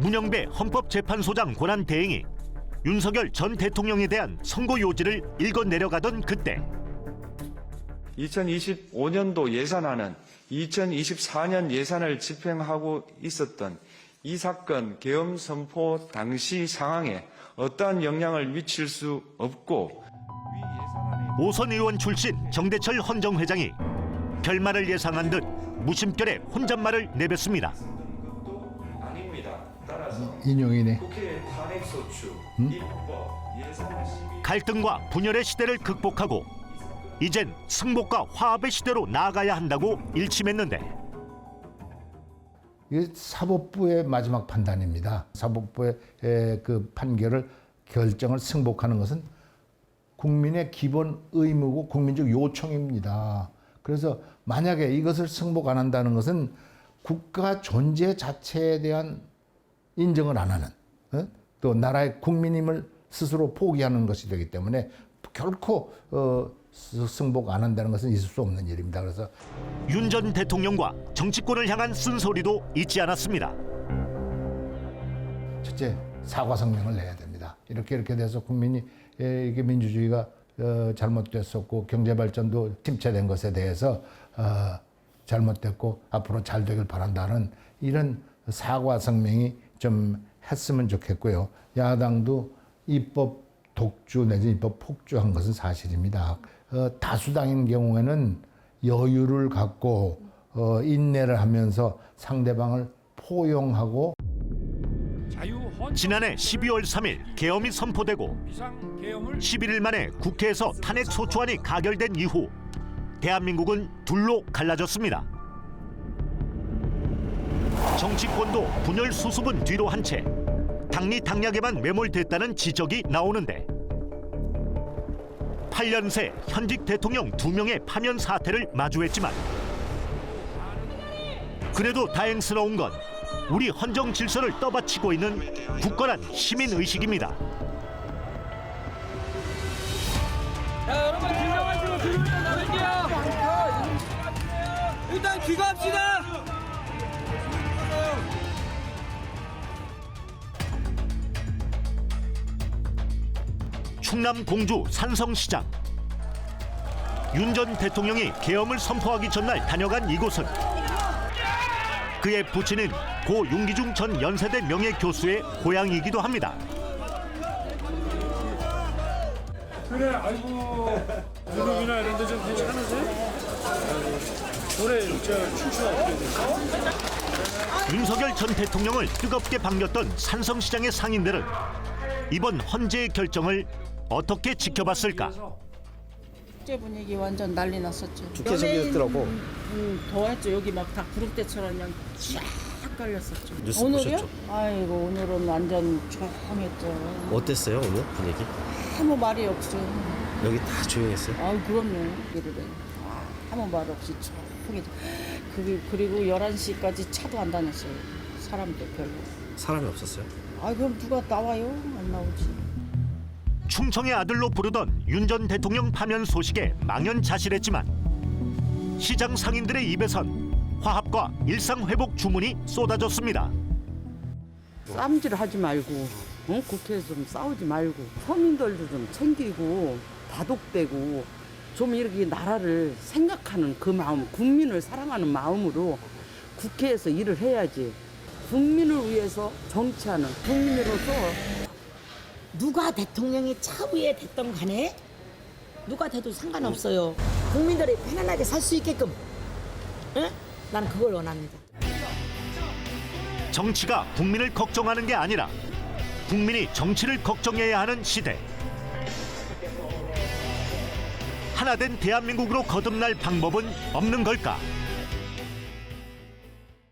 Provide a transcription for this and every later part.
문영배 헌법재판소장 권한대행이 윤석열 전 대통령에 대한 선고 요지를 읽어 내려가던 그때 2025년도 예산안은 2024년 예산을 집행하고 있었던 이 사건 계엄 선포 당시 상황에 어떠한 영향을 미칠 수 없고 오선 의원 출신 정대철 헌정회장이 결말을 예상한 듯 무심결에 혼잣말을 내뱉습니다. 아닙니다. 따라서 인용이네. 국회 탄핵소추, 입법, 예산 시비 갈등과 분열의 시대를 극복하고 이젠 승복과 화합의 시대로 나아가야 한다고 일침했는데 이게 사법부의 마지막 판단입니다. 사법부의 그 판결을 결정을 승복하는 것은 국민의 기본 의무고 국민적 요청입니다. 그래서 만약에 이것을 승복 안 한다는 것은 국가 존재 자체에 대한 인정을 안 하는 또 나라의 국민임을 스스로 포기하는 것이 되기 때문에 결코 승복 안 한다는 것은 있을 수 없는 일입니다. 그래서 윤 전 대통령과 정치권을 향한 쓴소리도 잊지 않았습니다. 첫째, 사과 성명을 내야 됩니다. 이렇게 돼서 국민이 이게 민주주의가 잘못됐었고 경제 발전도 침체된 것에 대해서 잘못됐고 앞으로 잘 되길 바란다는 이런 사과 성명이 좀 했으면 좋겠고요. 야당도 입법 독주 내지 입법 폭주한 것은 사실입니다. 다수당인 경우에는 여유를 갖고 인내를 하면서 상대방을 포용하고 지난해 12월 3일 계엄이 선포되고 11일 만에 국회에서 탄핵 소추안이 가결된 이후 대한민국은 둘로 갈라졌습니다. 정치권도 분열 수습은 뒤로 한 채 당리당략에만 매몰됐다는 지적이 나오는데 8년 새 현직 대통령 2명의 파면 사태를 마주했지만 그래도 다행스러운 건 우리 헌정 질서를 떠받치고 있는 굳건한 시민의식입니다. 자, 여러분 진정하시고 나갈게요. 일단 귀가합시다. 충남 공주 산성시장. 윤 전 대통령이 계엄을 선포하기 전날 다녀간 이곳은 그의 부친인 고 윤기중 전 연세대 명예교수의 고향이기도 합니다. 그래, 아이고, 무릎이나 이런 데 좀 괜찮으세요? 올해 출시가 어떻게 됐어? 윤석열 전 대통령을 뜨겁게 반겼던 산성시장의 상인들은 이번 헌재의 결정을 어떻게 지켜봤을까? 축제 분위기 완전 난리 났었죠. 축제석이었더라고. 더했죠. 여기 막 다 구름대처럼 그냥 쫙 깔렸었죠. 뉴스 오늘이요? 보셨죠? 아이고 오늘은 완전 조용했죠. 어땠어요 오늘 분위기? 아무 말이 없죠. 여기 다 조용했어요? 아유 그럼요. 아무 말 없이 조용했죠. 그리고 11시까지 차도 안 다녔어요. 사람도 별로. 사람이 없었어요? 아 그럼 누가 나와요? 안 나오지. 충청의 아들로 부르던 윤 전 대통령 파면 소식에 망연자실했지만 시장 상인들의 입에선 화합과 일상 회복 주문이 쏟아졌습니다. 싸움질 하지 말고 국회에서 좀 싸우지 말고 서민들도 좀 챙기고 다독되고 좀 이렇게 나라를 생각하는 그 마음, 국민을 사랑하는 마음으로 국회에서 일을 해야지. 국민을 위해서 정치하는 국민으로서 누가 대통령이 차후에 됐던 간에 누가 돼도 상관없어요. 국민들이 편안하게 살 수 있게끔 나는 그걸 원합니다. 정치가 국민을 걱정하는 게 아니라 국민이 정치를 걱정해야 하는 시대. 하나된 대한민국으로 거듭날 방법은 없는 걸까?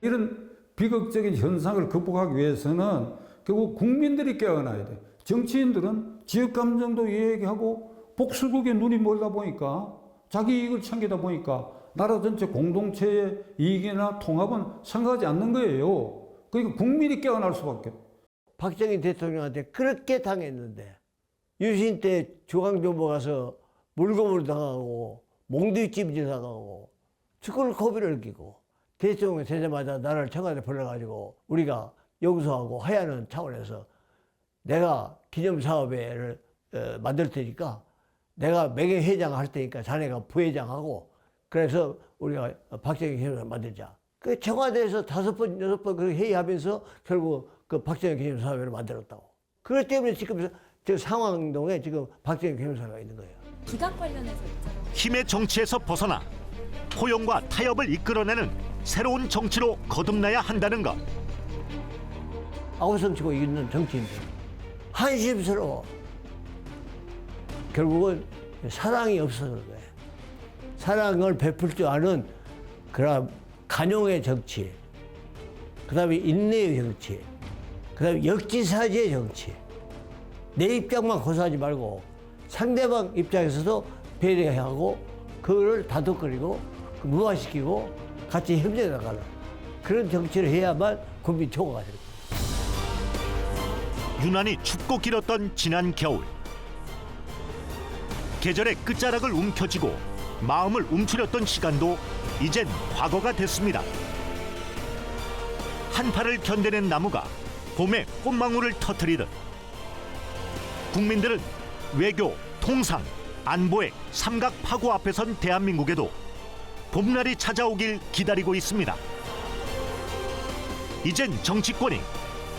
이런 비극적인 현상을 극복하기 위해서는 결국 국민들이 깨어나야 돼. 정치인들은 지역 감정도 얘기하고 복수국에 눈이 멀다 보니까 자기 이익을 챙기다 보니까 나라 전체 공동체의 이익이나 통합은 생각하지 않는 거예요. 그러니까 국민이 깨어날 수밖에. 박정희 대통령한테 그렇게 당했는데 유신 때 조강조보 가서 물고물 당하고 몽둥이찜질 당하고 축구를 고비를 끼고 대통령이 되자마자 나라를 청와대 불러가지고 우리가 용서하고 하야는 차원에서 내가 기념사업회를 만들 테니까 내가 명예회장 할 테니까 자네가 부회장하고 그래서 우리가 박정희 기념사업회 만들자. 그 청와대에서 5번, 6번 그렇게 회의하면서 결국 그 박정희 기념사업회를 만들었다고. 그렇기 때문에 지금 저 상황동에 지금 박정희 기념사업회가 있는 거예요. 기각 관련해서 있잖아요. 힘의 정치에서 벗어나 포용과 타협을 이끌어내는 새로운 정치로 거듭나야 한다는 것. 아우성치고 있는 정치인들 한심스러워. 결국은 사랑이 없어서 그래. 사랑을 베풀 줄 아는 그런 간용의 정치, 그다음에 인내의 정치, 그다음에 역지사지의 정치. 내 입장만 고수하지 말고 상대방 입장에서도 배려하고 그거를 다독거리고 무화시키고 같이 협력해 나가는 그런 정치를 해야만 국민 초과가 됩니다. 유난히 춥고 길었던 지난 겨울. 계절의 끝자락을 움켜쥐고 마음을 움츠렸던 시간도 이젠 과거가 됐습니다. 한파를 견뎌낸 나무가 봄에 꽃망울을 터뜨리듯 국민들은 외교, 통상, 안보의 삼각 파고 앞에 선 대한민국에도 봄날이 찾아오길 기다리고 있습니다. 이젠 정치권이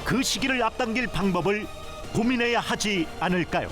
그 시기를 앞당길 방법을 고민해야 하지 않을까요?